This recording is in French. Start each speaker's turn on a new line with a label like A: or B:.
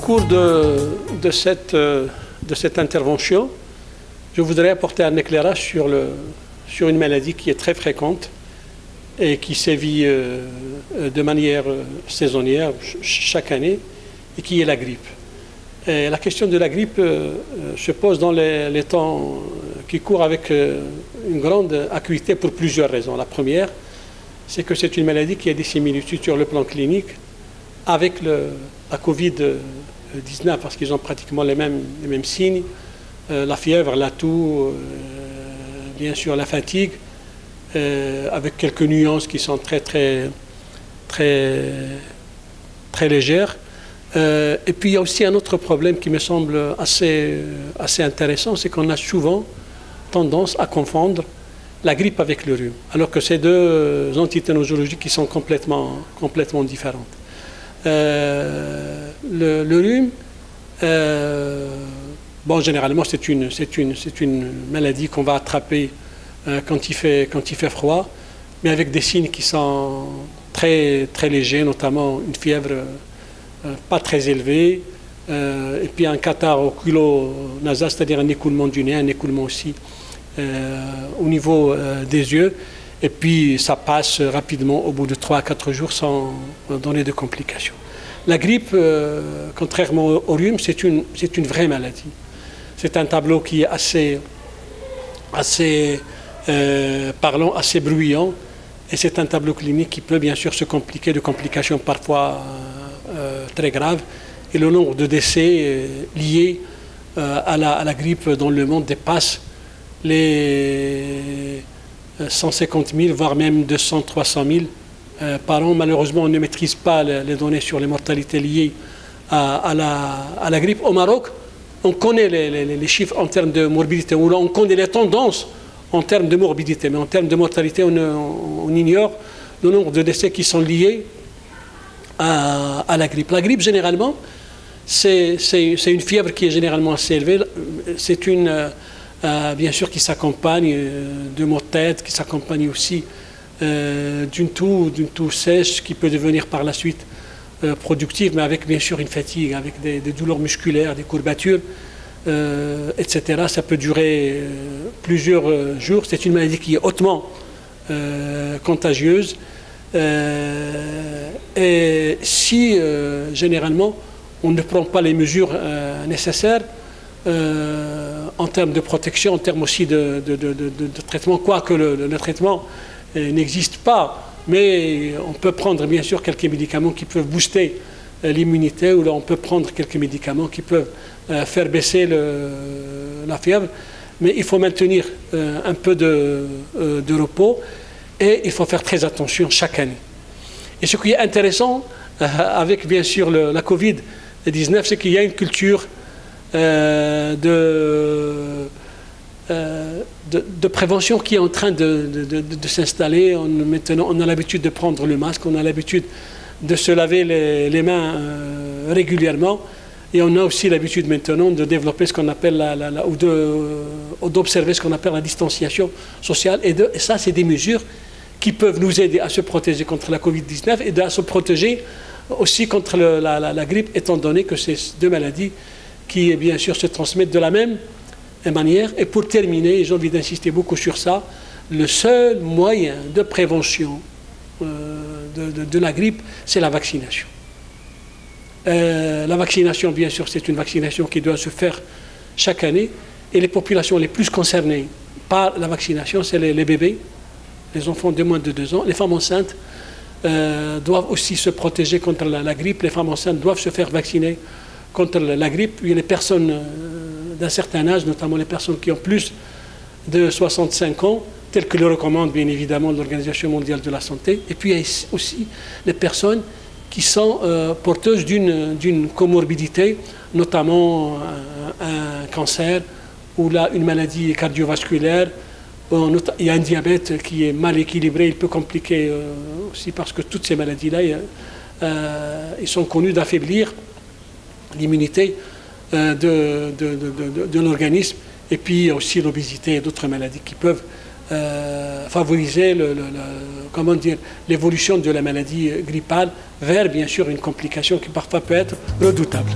A: cours de cette intervention, je voudrais apporter un éclairage sur une maladie qui est très fréquente et qui sévit de manière saisonnière chaque année, et qui est la grippe. Et la question de la grippe se pose dans les temps qui courent avec une grande acuité pour plusieurs raisons. La première, c'est que c'est une maladie qui a des similitudes sur le plan clinique avec la Covid-19, parce qu'ils ont pratiquement les mêmes signes, la fièvre, la toux, bien sûr la fatigue, avec quelques nuances qui sont très légères. Et puis il y a aussi un autre problème qui me semble assez intéressant, c'est qu'on a souvent tendance à confondre la grippe avec le rhume, alors que c'est deux entités nosologiques qui sont complètement différentes. Le rhume, bon, généralement c'est une maladie qu'on va attraper quand il fait froid, mais avec des signes qui sont très légers, notamment une fièvre pas très élevé, et puis un catarrhe oculo-nasal, c'est-à-dire un écoulement du nez, un écoulement aussi au niveau des yeux, et puis ça passe rapidement au bout de 3 à 4 jours sans donner de complications. La grippe, contrairement au rhume, c'est une vraie maladie. C'est un tableau qui est assez parlant, assez bruyant, et c'est un tableau clinique qui peut bien sûr se compliquer de complications parfois très grave, et le nombre de décès liés à la grippe dans le monde dépasse les 150 000, voire même 200 300 000 par an. Malheureusement, on ne maîtrise pas les données sur les mortalités liées à la grippe. Au Maroc, on connaît les chiffres en termes de morbidité, on connaît les tendances en termes de morbidité, mais en termes de mortalité, on ignore le nombre de décès qui sont liés à la grippe. La grippe, généralement, c'est une fièvre qui est généralement assez élevée. C'est bien sûr, qui s'accompagne de maux de tête, qui s'accompagne aussi d'une toux sèche qui peut devenir par la suite productive, mais avec bien sûr une fatigue, avec des douleurs musculaires, des courbatures, etc. Ça peut durer plusieurs jours. C'est une maladie qui est hautement contagieuse. Et si généralement on ne prend pas les mesures nécessaires en termes de protection, en termes aussi de traitement, quoique le traitement n'existe pas, mais on peut prendre bien sûr quelques médicaments qui peuvent booster l'immunité, ou là on peut prendre quelques médicaments qui peuvent faire baisser la fièvre, mais il faut maintenir un peu de repos, et il faut faire très attention chaque année. Et ce qui est intéressant avec bien sûr la Covid-19, c'est qu'il y a une culture de prévention qui est en train de s'installer. Maintenant, on a l'habitude de prendre le masque, on a l'habitude de se laver les mains régulièrement, et on a aussi l'habitude maintenant de développer ce qu'on appelle ou d'observer ce qu'on appelle la distanciation sociale, et ça, c'est des mesures qui peuvent nous aider à se protéger contre la Covid-19 et à se protéger aussi contre la grippe, étant donné que c'est deux maladies qui, bien sûr, se transmettent de la même manière. Et pour terminer, j'ai envie d'insister beaucoup sur ça, le seul moyen de prévention de la grippe, c'est la vaccination. La vaccination, bien sûr, c'est une vaccination qui doit se faire chaque année, et les populations les plus concernées par la vaccination, c'est les bébés, les enfants de moins de 2 ans. Les femmes enceintes doivent aussi se protéger contre la grippe. Les femmes enceintes doivent se faire vacciner contre la grippe. Il y a les personnes d'un certain âge, notamment les personnes qui ont plus de 65 ans, telles que le recommande bien évidemment l'Organisation mondiale de la santé. Et puis il y a aussi les personnes qui sont porteuses d'une comorbidité, notamment un cancer ou là une maladie cardiovasculaire. Il y a un diabète qui est mal équilibré, il peut compliquer aussi, parce que toutes ces maladies-là, ils sont connus d'affaiblir l'immunité de l'organisme. Et puis il y a aussi l'obésité et d'autres maladies qui peuvent favoriser l'évolution de la maladie grippale vers bien sûr une complication qui parfois peut être redoutable.